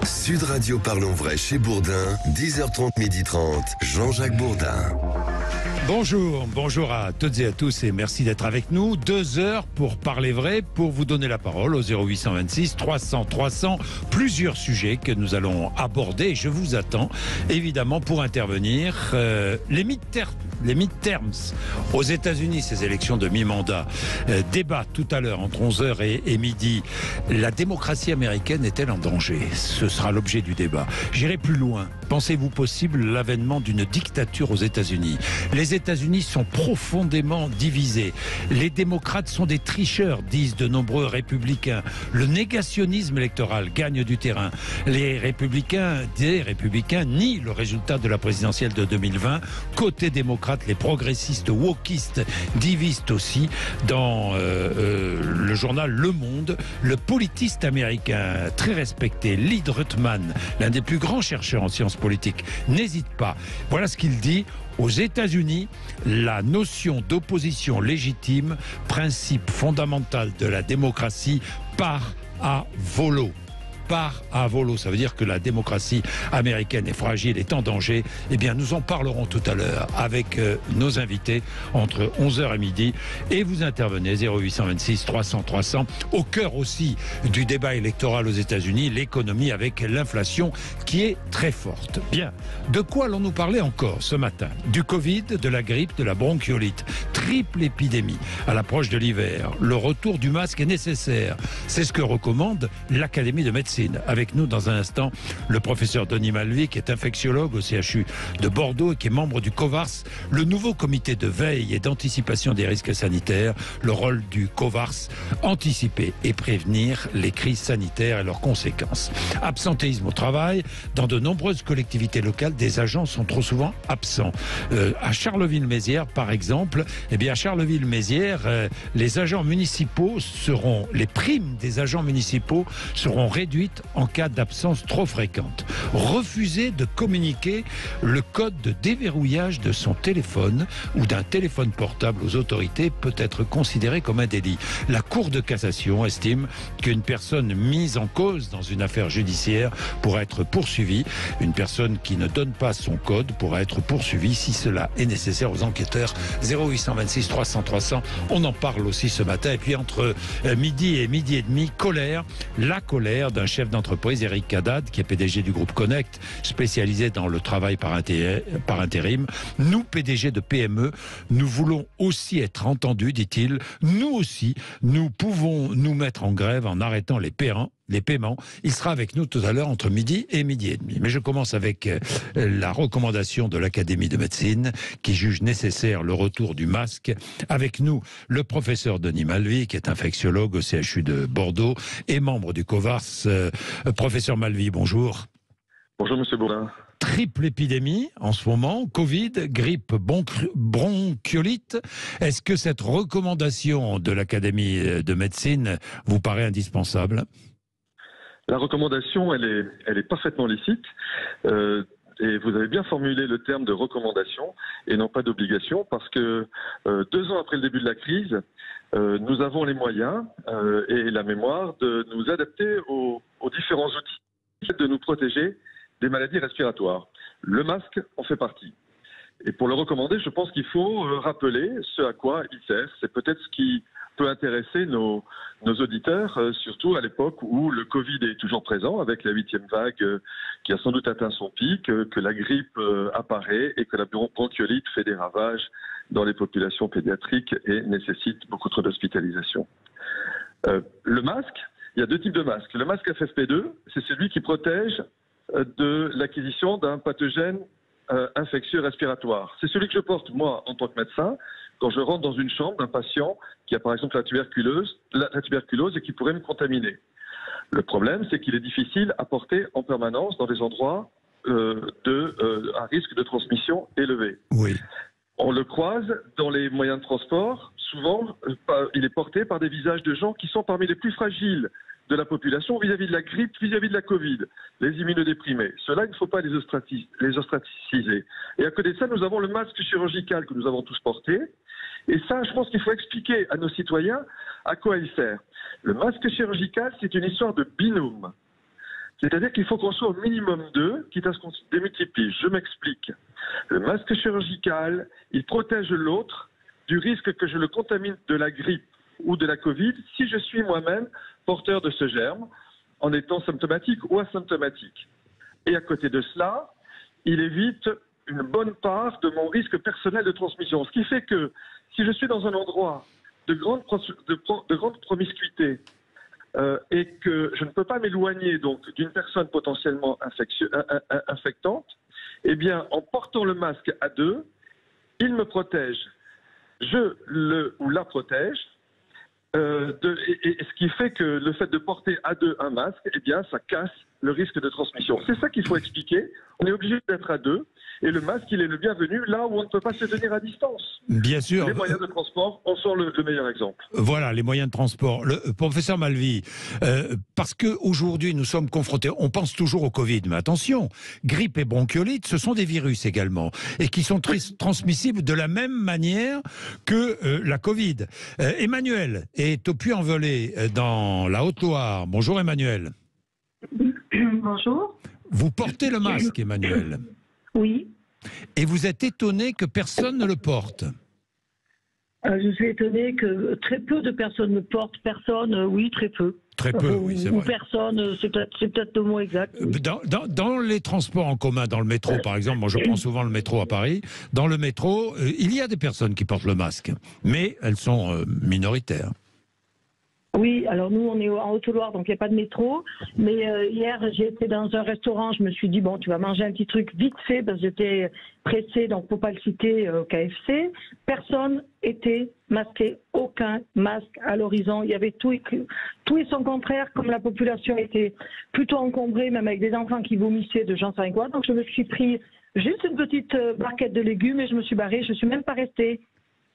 Sud Radio Parlons Vrai chez Bourdin, 10h30, 12h30, Jean-Jacques Bourdin. Bonjour à toutes et à tous et merci d'être avec nous. 2 heures pour parler vrai, pour vous donner la parole au 0826 300 300. Plusieurs sujets que nous allons aborder et je vous attends évidemment pour intervenir. Les midterms aux États-Unis, ces élections de mi-mandat. Débat tout à l'heure entre 11h et midi. La démocratie américaine est-elle en danger? Ce sera l'objet du débat. J'irai plus loin. Pensez-vous possible l'avènement d'une dictature aux États-Unis? Les États-Unis sont profondément divisés. Les démocrates sont des tricheurs, disent de nombreux républicains. Le négationnisme électoral gagne du terrain. Des républicains nient le résultat de la présidentielle de 2020. Côté démocrate, les progressistes wokistes divisent aussi. Dans le journal Le Monde, le politiste américain très respecté, Lee Drutman, l'un des plus grands chercheurs en sciences politiques, n'hésite pas. Voilà ce qu'il dit. Aux États-Unis, la notion d'opposition légitime, principe fondamental de la démocratie, part à volo. Ça veut dire que la démocratie américaine est fragile, est en danger. Eh bien, nous en parlerons tout à l'heure avec nos invités entre 11h et midi. Et vous intervenez 0826 300 300. Au cœur aussi du débat électoral aux États-Unis, l'économie avec l'inflation qui est très forte. Bien, de quoi allons-nous parler encore ce matin? Du Covid, de la grippe, de la bronchiolite. Triple épidémie à l'approche de l'hiver. Le retour du masque est nécessaire. C'est ce que recommande l'Académie de médecine. Avec nous dans un instant, le professeur Denis Malvy, qui est infectiologue au CHU de Bordeaux et qui est membre du COVARS, le nouveau comité de veille et d'anticipation des risques sanitaires. Le rôle du COVARS, anticiper et prévenir les crises sanitaires et leurs conséquences. Absentéisme au travail. Dans de nombreuses collectivités locales, des agents sont trop souvent absents. À Charleville-Mézières, par exemple, à Charleville-Mézières, les agents municipaux les primes des agents municipaux seront réduites en cas d'absence trop fréquente. Refuser de communiquer le code de déverrouillage de son téléphone ou d'un téléphone portable aux autorités peut être considéré comme un délit. La Cour de cassation estime qu'une personne mise en cause dans une affaire judiciaire pourra être poursuivie. Une personne qui ne donne pas son code pourra être poursuivie si cela est nécessaire aux enquêteurs. 0826 300 300. On en parle aussi ce matin. Et puis entre midi et midi et demi, la colère d'un chef d'entreprise, Eric Haddad, qui est PDG du groupe Connect, spécialisé dans le travail par intérim. Nous, PDG de PME, nous voulons aussi être entendus, dit-il. Nous aussi, nous pouvons nous mettre en grève en arrêtant les paiements. Il sera avec nous tout à l'heure entre midi et midi et demi. Mais je commence avec la recommandation de l'Académie de médecine qui juge nécessaire le retour du masque. Avec nous, le professeur Denis Malvy, qui est infectiologue au CHU de Bordeaux et membre du COVARS. Professeur Malvy, bonjour. Bonjour Monsieur Bourdin. Triple épidémie en ce moment, Covid, grippe, bronchiolite. Est-ce que cette recommandation de l'Académie de médecine vous paraît indispensable? La recommandation, elle est parfaitement licite. Et vous avez bien formulé le terme de recommandation et non pas d'obligation, parce que 2 ans après le début de la crise, nous avons les moyens et la mémoire de nous adapter aux différents outils de nous protéger des maladies respiratoires. Le masque en fait partie. Et pour le recommander, je pense qu'il faut rappeler ce à quoi il sert. C'est peut-être ce qui peut intéresser nos auditeurs, surtout à l'époque où le Covid est toujours présent, avec la 8e vague qui a sans doute atteint son pic, que la grippe apparaît et que la bronchiolite fait des ravages dans les populations pédiatriques et nécessite beaucoup trop d'hospitalisation. Le masque, il y a 2 types de masques. Le masque FFP2, c'est celui qui protège de l'acquisition d'un pathogène infectieux respiratoire. C'est celui que je porte, moi, en tant que médecin, quand je rentre dans une chambre d'un patient qui a par exemple la tuberculose et qui pourrait me contaminer. Le problème, c'est qu'il est difficile à porter en permanence dans des endroits à risque de transmission élevé. Oui. On le croise dans les moyens de transport. Souvent, il est porté par des visages de gens qui sont parmi les plus fragiles de la population vis-à-vis de la grippe, vis-à-vis de la Covid, les immunodéprimés. Cela, il ne faut pas les ostraciser. Et à côté de ça, nous avons le masque chirurgical que nous avons tous porté. Et ça, je pense qu'il faut expliquer à nos citoyens à quoi il sert. Le masque chirurgical, c'est une histoire de binôme. C'est-à-dire qu'il faut qu'on soit au minimum 2, quitte à ce qu'on se démultiplie. Je m'explique. Le masque chirurgical, il protège l'autre du risque que je le contamine de la grippe ou de la Covid si je suis moi-même porteur de ce germe en étant symptomatique ou asymptomatique. Et à côté de cela, il évite une bonne part de mon risque personnel de transmission. Ce qui fait que si je suis dans un endroit de grande promiscuité et que je ne peux pas m'éloigner donc d'une personne potentiellement infectante, eh bien, en portant le masque à 2, il me protège. Je le ou la protège. Et ce qui fait que le fait de porter à 2 un masque, eh bien, ça casse le risque de transmission. C'est ça qu'il faut expliquer. On est obligé d'être à 2. Et le masque, il est le bienvenu là où on ne peut pas se tenir à distance. Bien sûr. Les moyens de transport en sont le meilleur exemple. Voilà, les moyens de transport. Professeur Malvy, parce qu'aujourd'hui, nous sommes confrontés, on pense toujours au Covid, mais attention, grippe et bronchiolite, ce sont des virus également, et qui sont transmissibles de la même manière que la Covid. Emmanuel est au Puy-en-Velay, dans la Haute-Loire. Bonjour Emmanuel. Bonjour. Vous portez le masque, Emmanuel. Oui. Et vous êtes étonné que personne ne le porte. Je suis étonnée que très peu de personnes le portent. Personne, oui, très peu. Très peu, oui, c'est vrai. Ou personne, c'est peut-être le mot exact. Oui. Dans les transports en commun, dans le métro par exemple, moi je prends souvent le métro à Paris, dans le métro, il y a des personnes qui portent le masque, mais elles sont minoritaires. Oui, alors nous on est en Haute-Loire, donc il n'y a pas de métro. Mais hier j'ai été dans un restaurant, je me suis dit bon, tu vas manger un petit truc vite fait parce que j'étais pressée, donc faut pas le citer au KFC. Personne était masqué, aucun masque à l'horizon. Il y avait tout et son contraire, comme la population était plutôt encombrée, même avec des enfants qui vomissaient de j'en sais quoi. Donc je me suis pris juste une petite barquette de légumes et je me suis barrée. Je suis même pas restée.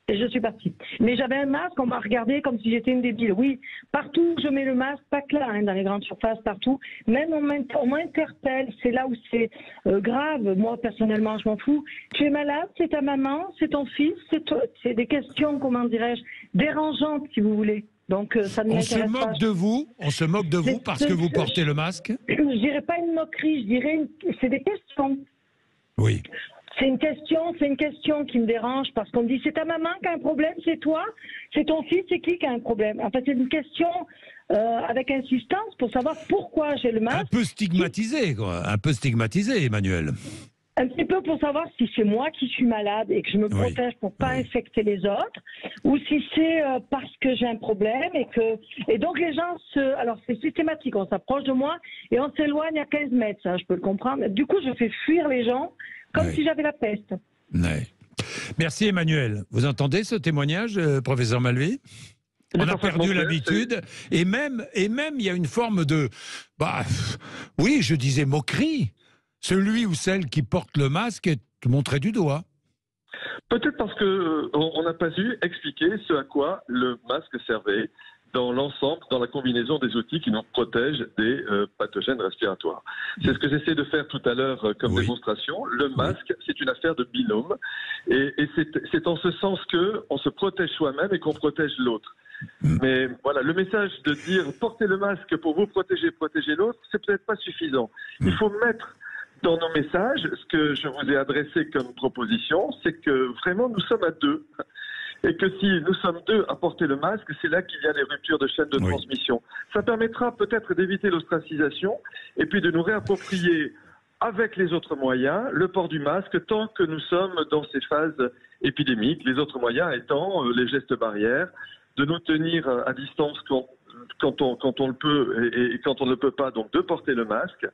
Et je suis partie. Mais j'avais un masque, on m'a regardé comme si j'étais une débile. Oui, partout où je mets le masque, pas que là, hein, dans les grandes surfaces, partout. Même on m'interpelle, c'est là où c'est grave. Moi, personnellement, je m'en fous. Tu es malade, c'est ta maman, c'est ton fils, c'est toi. C'est des questions, comment dirais-je, dérangeantes, si vous voulez. Donc, ça ne m'intéresse pas. On se moque de vous parce que vous portez le masque? Je dirais pas une moquerie, je dirais c'est des questions. Oui. C'est une question qui me dérange parce qu'on me dit c'est ta maman qui a un problème, c'est toi, c'est ton fils, c'est qui a un problème. En fait, c'est une question avec insistance pour savoir pourquoi j'ai le masque. Un peu stigmatisé, quoi. Un peu stigmatisé, Emmanuel. Un petit peu pour savoir si c'est moi qui suis malade et que je me protège pour pas infecter les autres, ou si c'est parce que j'ai un problème et donc les gens alors c'est systématique, on s'approche de moi et on s'éloigne à 15 mètres, ça je peux le comprendre. Du coup, je fais fuir les gens comme si j'avais la peste. Ouais. Merci Emmanuel. Vous entendez ce témoignage, professeur Malvy? On a perdu l'habitude et même il y a une forme de, oui, je disais moquerie. Celui ou celle qui porte le masque est montré du doigt. Peut-être parce qu'on n'a pas su expliquer ce à quoi le masque servait dans l'ensemble, dans la combinaison des outils qui nous protègent des pathogènes respiratoires. C'est ce que j'essaie de faire tout à l'heure comme démonstration. Le masque, c'est une affaire de binôme et c'est en ce sens qu'on se protège soi-même et qu'on protège l'autre. Mais voilà, le message de dire portez le masque pour vous protéger, protéger l'autre, c'est peut-être pas suffisant. Il faut mettre dans nos messages, ce que je vous ai adressé comme proposition, c'est que vraiment nous sommes à 2. Et que si nous sommes 2 à porter le masque, c'est là qu'il y a des ruptures de chaîne de transmission. Ça permettra peut-être d'éviter l'ostracisation et puis de nous réapproprier avec les autres moyens le port du masque tant que nous sommes dans ces phases épidémiques. Les autres moyens étant les gestes barrières, de nous tenir à distance quand on le peut et quand on ne le peut pas, donc de porter le masque.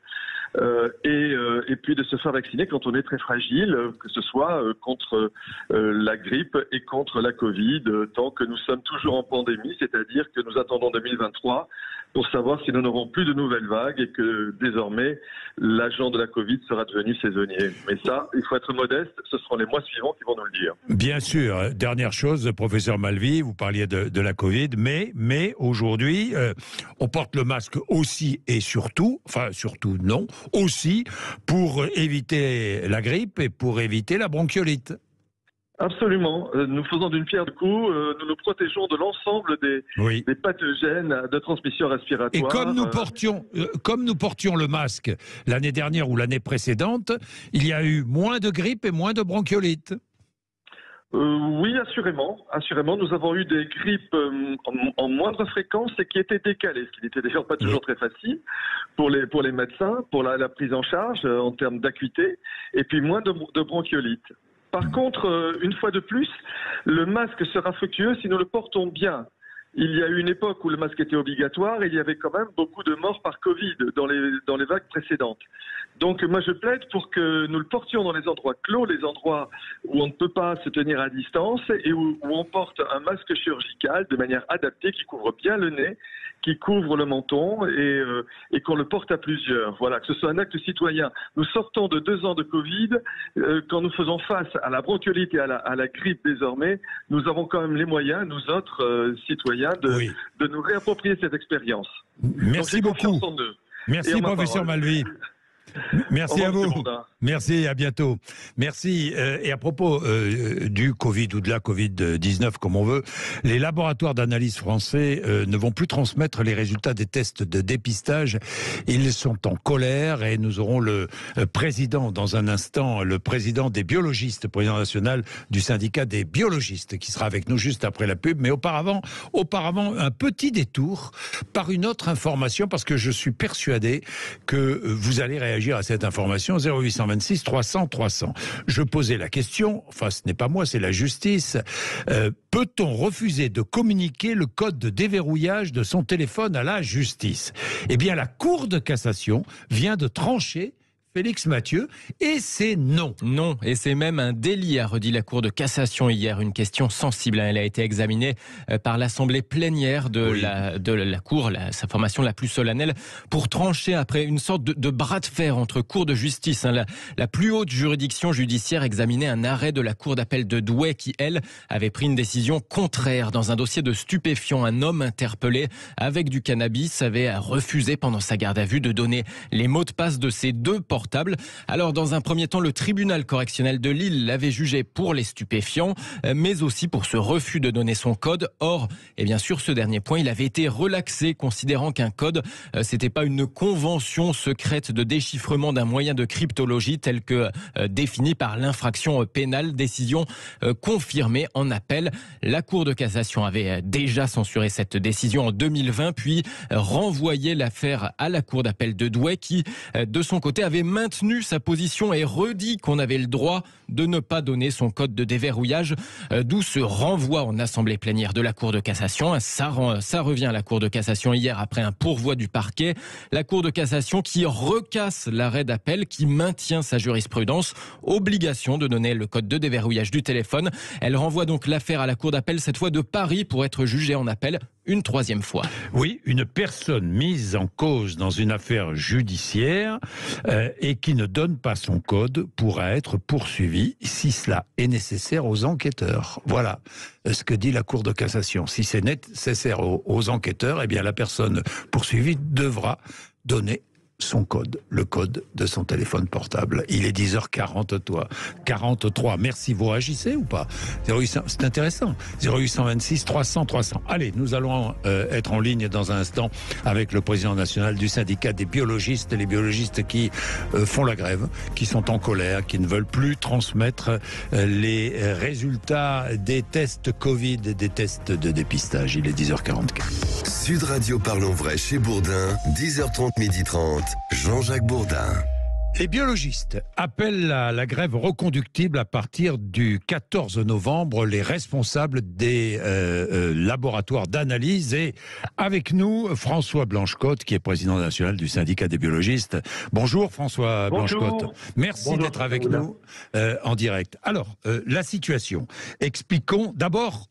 Et puis de se faire vacciner quand on est très fragile, que ce soit contre la grippe et contre la Covid, tant que nous sommes toujours en pandémie, c'est-à-dire que nous attendons 2023 pour savoir si nous n'aurons plus de nouvelles vagues et que désormais l'agent de la Covid sera devenu saisonnier. Mais ça, il faut être modeste, ce seront les mois suivants qui vont nous le dire. Bien sûr. Dernière chose, professeur Malvy, vous parliez de la Covid, mais aujourd'hui, on porte le masque aussi et surtout, enfin surtout non, aussi pour éviter la grippe et pour éviter la bronchiolite. Absolument. Nous faisons d'une pierre deux coups. Nous nous protégeons de l'ensemble des pathogènes de transmission respiratoire. Et comme nous portions le masque l'année dernière ou l'année précédente, il y a eu moins de grippe et moins de bronchiolite. Oui, assurément. Nous avons eu des grippes en moindre fréquence et qui étaient décalées, ce qui n'était d'ailleurs pas toujours très facile pour les médecins, pour la prise en charge en termes d'acuité, et puis moins de bronchiolite. Par contre, une fois de plus, le masque sera fructueux si nous le portons bien. Il y a eu une époque où le masque était obligatoire et il y avait quand même beaucoup de morts par Covid dans les vagues précédentes. Donc moi je plaide pour que nous le portions dans les endroits clos, les endroits où on ne peut pas se tenir à distance et où on porte un masque chirurgical de manière adaptée qui couvre bien le nez, qui couvre le menton et qu'on le porte à plusieurs. Voilà, que ce soit un acte citoyen. Nous sortons de 2 ans de Covid. Quand nous faisons face à la bronchiolite et à la grippe désormais, nous avons quand même les moyens, nous autres citoyens, de nous réapproprier cette expérience. Merci beaucoup. Merci, professeur Malvy. Merci à vous. Merci, à bientôt. Merci. Et à propos du Covid ou de la Covid-19, comme on veut, les laboratoires d'analyse français ne vont plus transmettre les résultats des tests de dépistage. Ils sont en colère et nous aurons le président, dans un instant, le président des biologistes, président national du syndicat des biologistes, qui sera avec nous juste après la pub. Mais auparavant, un petit détour par une autre information, parce que je suis persuadé que vous allez réagir à cette information. 0826 300 300. Je posais la question, enfin ce n'est pas moi, c'est la justice. Peut-on refuser de communiquer le code de déverrouillage de son téléphone à la justice? Eh bien, la Cour de cassation vient de trancher, Félix Mathieu, et c'est non. Non, et c'est même un délit, a redit la Cour de cassation hier. Une question sensible, elle a été examinée par l'Assemblée plénière de la Cour, sa formation la plus solennelle, pour trancher après une sorte de bras de fer entre cours de justice. La plus haute juridiction judiciaire examinait un arrêt de la Cour d'appel de Douai qui, elle, avait pris une décision contraire. Dans un dossier de stupéfiants, un homme interpellé avec du cannabis avait refusé pendant sa garde à vue de donner les mots de passe de ses 2 portables. Alors, dans un premier temps, le tribunal correctionnel de Lille l'avait jugé pour les stupéfiants, mais aussi pour ce refus de donner son code. Or, et bien sûr, ce dernier point, il avait été relaxé, considérant qu'un code, c'était pas une convention secrète de déchiffrement d'un moyen de cryptologie tel que défini par l'infraction pénale. Décision confirmée en appel. La Cour de cassation avait déjà censuré cette décision en 2020, puis renvoyé l'affaire à la Cour d'appel de Douai qui, de son côté, avait maintenu sa position et redit qu'on avait le droit de ne pas donner son code de déverrouillage, d'où ce renvoi en assemblée plénière de la Cour de cassation. Ça revient à la Cour de cassation hier après un pourvoi du parquet. La Cour de cassation qui recasse l'arrêt d'appel, qui maintient sa jurisprudence, obligation de donner le code de déverrouillage du téléphone. Elle renvoie donc l'affaire à la Cour d'appel, cette fois de Paris, pour être jugée en appel une 3e fois. Oui, une personne mise en cause dans une affaire judiciaire et qui ne donne pas son code pourra être poursuivie si cela est nécessaire aux enquêteurs. Voilà ce que dit la Cour de cassation. Si c'est nécessaire aux enquêteurs, eh bien la personne poursuivie devra donner son code, le code de son téléphone portable. Il est 10h43. Merci, vous réagissez ou pas? C'est intéressant. 0826 300 300. Allez, nous allons être en ligne dans un instant avec le président national du syndicat des biologistes, les biologistes qui font la grève, qui sont en colère, qui ne veulent plus transmettre les résultats des tests Covid et des tests de dépistage. Il est 10h44. Sud Radio Parlons Vrai chez Bourdin, 10h30, 12h30. Jean-Jacques Bourdin. Les biologistes appellent à la grève reconductible à partir du 14 novembre les responsables des laboratoires d'analyse. Et avec nous, François Blanchecotte, qui est président national du syndicat des biologistes. Bonjour François Blanchecotte. Merci d'être avec nous en direct. Alors, la situation. Expliquons. D'abord,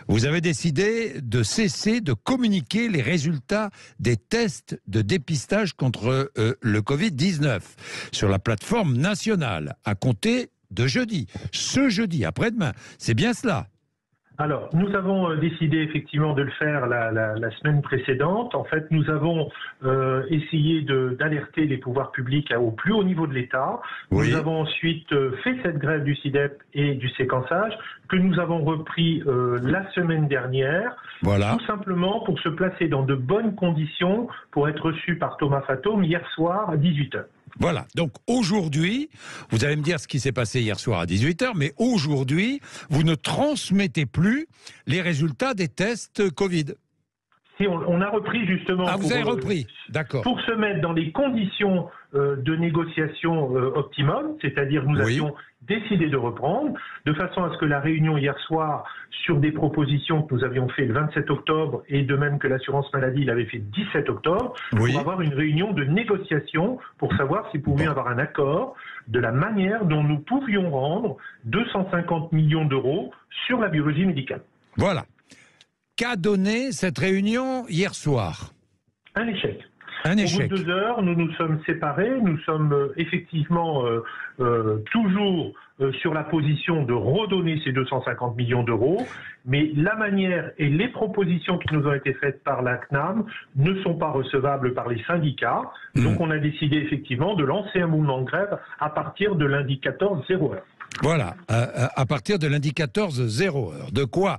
vous avez décidé de cesser de communiquer les résultats des tests de dépistage contre le Covid-19 sur la plateforme nationale à compter de jeudi. Ce jeudi, après-demain. C'est bien cela? Alors, nous avons décidé effectivement de le faire la semaine précédente. En fait, nous avons essayé d'alerter les pouvoirs publics au plus haut niveau de l'État. Oui. Nous avons ensuite fait cette grève du SI-DEP et du séquençage que nous avons repris la semaine dernière. Voilà. Tout simplement pour se placer dans de bonnes conditions pour être reçu par Thomas Fatome hier soir à 18h. Voilà, donc aujourd'hui, vous allez me dire ce qui s'est passé hier soir à 18h, mais aujourd'hui, vous ne transmettez plus les résultats des tests Covid. Si on a repris justement... Ah, vous avez repris, d'accord. Pour se mettre dans les conditions de négociation optimum, c'est-à-dire nous avions décidé de reprendre, de façon à ce que la réunion hier soir, sur des propositions que nous avions fait le 27 octobre, et de même que l'assurance maladie l'avait fait le 17 octobre, pour avoir une réunion de négociation pour savoir si nous pouvions avoir un accord de la manière dont nous pouvions rendre 250 millions d'euros sur la biologie médicale. Voilà. Qu'a donné cette réunion hier soir? Un échec. Un échec. Au bout de 2 heures, nous nous sommes séparés. Nous sommes effectivement toujours sur la position de redonner ces 250 millions d'euros. Mais la manière et les propositions qui nous ont été faites par la CNAM ne sont pas recevables par les syndicats. Donc on a décidé effectivement de lancer un mouvement de grève à partir de lundi 14, 0 heure. Voilà, à partir de lundi 14, 0 heure. De quoi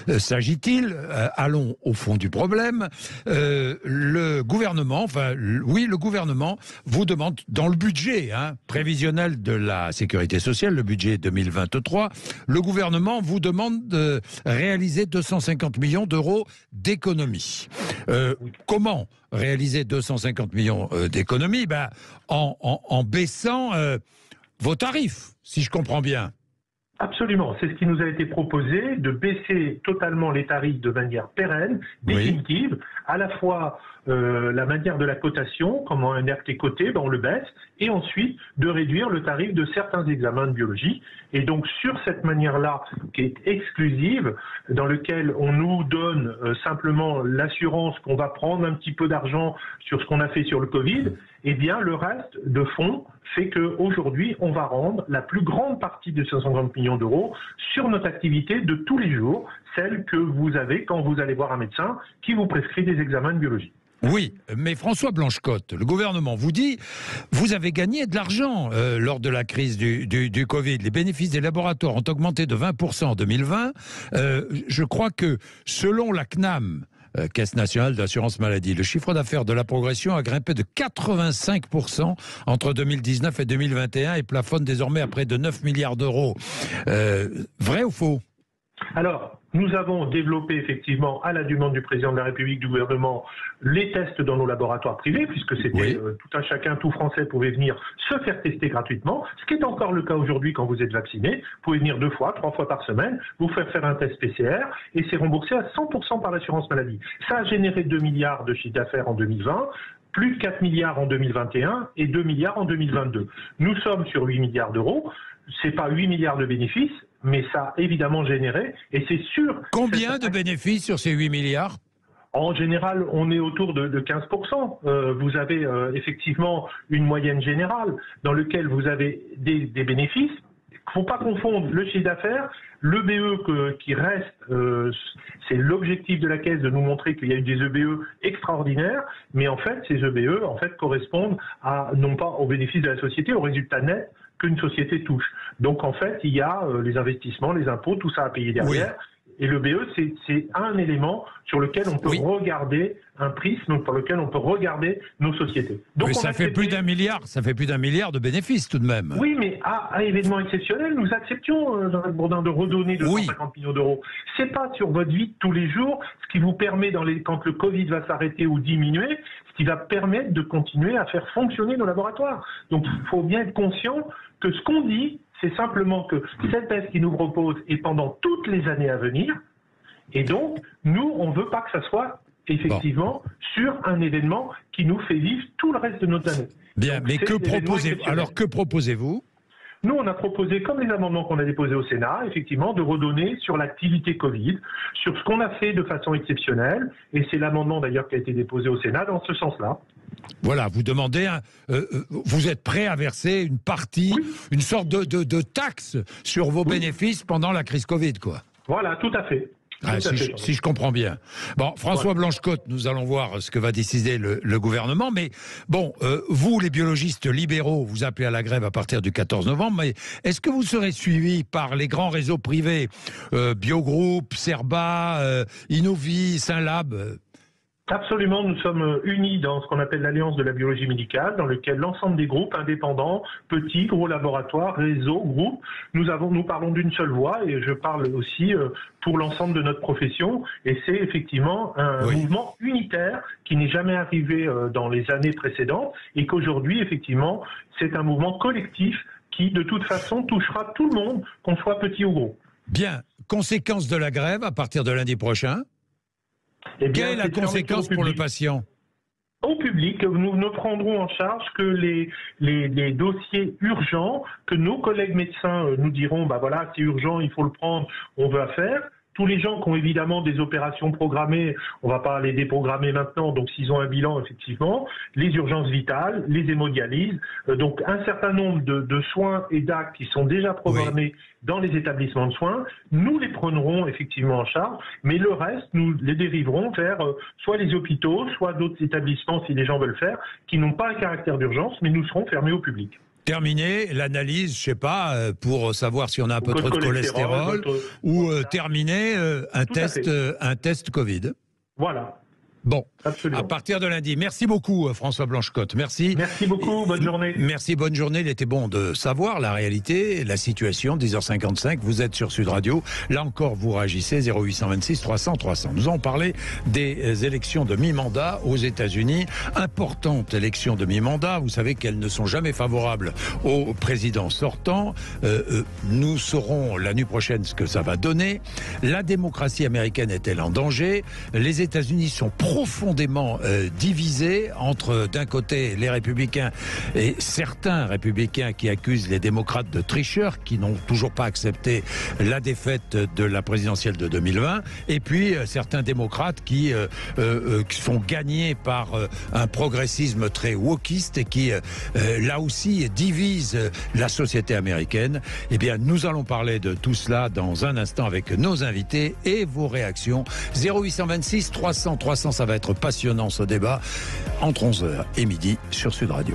s'agit-il? Allons au fond du problème. Le gouvernement, le gouvernement vous demande, dans le budget prévisionnel de la sécurité sociale, le budget 2023, le gouvernement vous demande de réaliser 250 millions d'euros d'économies. Comment réaliser 250 millions d'économies? En baissant vos tarifs, si je comprends bien. Absolument, c'est ce qui nous a été proposé, de baisser totalement les tarifs de manière pérenne, définitive, à la fois la manière de la cotation, comment un acte est coté, on le baisse, et ensuite de réduire le tarif de certains examens de biologie. Et donc sur cette manière-là, qui est exclusive, dans lequel on nous donne simplement l'assurance qu'on va prendre un petit peu d'argent sur ce qu'on a fait sur le Covid, eh bien le reste de fonds fait qu'aujourd'hui, on va rendre la plus grande partie de 150 millions d'euros sur notre activité de tous les jours, celle que vous avez quand vous allez voir un médecin qui vous prescrit des examens de biologie. Oui, mais François Blanchecotte, le gouvernement vous dit, vous avez gagné de l'argent lors de la crise du Covid. Les bénéfices des laboratoires ont augmenté de 20% en 2020. Je crois que selon la CNAM, Caisse nationale d'assurance maladie, le chiffre d'affaires de la progression a grimpé de 85% entre 2019 et 2021 et plafonne désormais à près de 9 milliards d'euros. Vrai ou faux? Alors, nous avons développé effectivement, à la demande du président de la République, du gouvernement, les tests dans nos laboratoires privés, puisque c'était tout un chacun, tout Français pouvait venir se faire tester gratuitement, ce qui est encore le cas aujourd'hui quand vous êtes vacciné. Vous pouvez venir 2 fois, 3 fois par semaine, vous faire un test PCR, et c'est remboursé à 100% par l'assurance maladie. Ça a généré 2 milliards de chiffre d'affaires en 2020, plus de 4 milliards en 2021 et 2 milliards en 2022. Nous sommes sur 8 milliards d'euros. C'est pas 8 milliards de bénéfices, mais ça a évidemment généré, et c'est sûr... Combien de bénéfices sur ces 8 milliards? En général, on est autour de 15%. Vous avez effectivement une moyenne générale dans laquelle vous avez des bénéfices. Il ne faut pas confondre le chiffre d'affaires, le BE qui reste, c'est l'objectif de la Caisse de nous montrer qu'il y a eu des EBE extraordinaires, mais en fait, ces EBE correspondent non pas aux bénéfices de la société, au résultat net qu'une société touche. Donc en fait, il y a les investissements, les impôts, tout ça à payer derrière. Et le BE, c'est un élément sur lequel on peut regarder un prisme, pour lequel on peut regarder nos sociétés. Donc mais ça fait plus d'1 milliard, ça fait plus d'1 milliard de bénéfices tout de même. Oui, mais à événement exceptionnel, nous acceptions, Jean-Jacques Bourdin, de redonner 250 millions d'euros. C'est pas sur votre vie de tous les jours ce qui vous permet, quand le Covid va s'arrêter ou diminuer, ce qui va permettre de continuer à faire fonctionner nos laboratoires. Donc il faut bien être conscient que ce qu'on dit, c'est simplement que cette baisse qui nous propose est pendant toutes les années à venir, et donc nous, on ne veut pas que ça soit effectivement sur un événement qui nous fait vivre tout le reste de notre année. Bien, donc, mais que proposez-vous? Alors que proposez-vous? Nous, on a proposé, comme les amendements qu'on a déposés au Sénat, effectivement, de redonner sur l'activité Covid, sur ce qu'on a fait de façon exceptionnelle, et c'est l'amendement d'ailleurs qui a été déposé au Sénat dans ce sens-là. Voilà, vous demandez, vous êtes prêt à verser une partie, une sorte de taxe sur vos bénéfices pendant la crise Covid, quoi. Voilà, tout à fait. Si je comprends bien. Bon, François Blanche-Côte, nous allons voir ce que va décider le gouvernement. Mais bon, vous, les biologistes libéraux, vous appelez à la grève à partir du 14 novembre. Mais est-ce que vous serez suivis par les grands réseaux privés, Biogroup, Cerba, Innovi, Synlab? Absolument, nous sommes unis dans ce qu'on appelle l'Alliance de la biologie médicale, dans lequel l'ensemble des groupes indépendants, petits, gros laboratoires, réseaux, groupes, nous parlons d'une seule voix, et je parle aussi pour l'ensemble de notre profession, et c'est effectivement un mouvement unitaire qui n'est jamais arrivé dans les années précédentes, et qu'aujourd'hui, effectivement, c'est un mouvement collectif qui, de toute façon, touchera tout le monde, qu'on soit petit ou gros. Bien. Conséquence de la grève à partir de lundi prochain? Quelle est la conséquence pour le patient? Au public, nous ne prendrons en charge que les dossiers urgents que nos collègues médecins nous diront, bah voilà, c'est urgent, il faut le prendre, on va faire. Tous les gens qui ont évidemment des opérations programmées, on ne va pas les déprogrammer maintenant, donc s'ils ont un bilan, effectivement, les urgences vitales, les hémodialyses, donc un certain nombre de soins et d'actes qui sont déjà programmés dans les établissements de soins, nous les prendrons effectivement en charge, mais le reste, nous les dériverons vers soit les hôpitaux, soit d'autres établissements, si les gens veulent faire, qui n'ont pas un caractère d'urgence, mais nous serons fermés au public. Terminer l'analyse, je sais pas, pour savoir si on a un peu trop de cholestérol, ou terminer un test Covid. Voilà. Bon, absolument. À partir de lundi. Merci beaucoup François Blanche-Côte. Merci. Merci beaucoup, bonne journée. Merci, bonne journée. Il était bon de savoir la réalité, la situation, 10h55, vous êtes sur Sud Radio. Là encore, vous réagissez, 0826 300 300. Nous allons parler des élections de mi-mandat aux États-Unis. Importante élection de mi-mandat, vous savez qu'elles ne sont jamais favorables au président sortant. Nous saurons la nuit prochaine ce que ça va donner. La démocratie américaine est-elle en danger? Les États-Unis sont profondément divisé entre, d'un côté, les républicains et certains républicains qui accusent les démocrates de tricheurs, qui n'ont toujours pas accepté la défaite de la présidentielle de 2020, et puis certains démocrates qui sont gagnés par un progressisme très wokiste et qui, là aussi, divise la société américaine. Eh bien, nous allons parler de tout cela dans un instant avec nos invités et vos réactions. 0826 300 300, ça va être passionnant ce débat entre 11h et midi sur Sud Radio.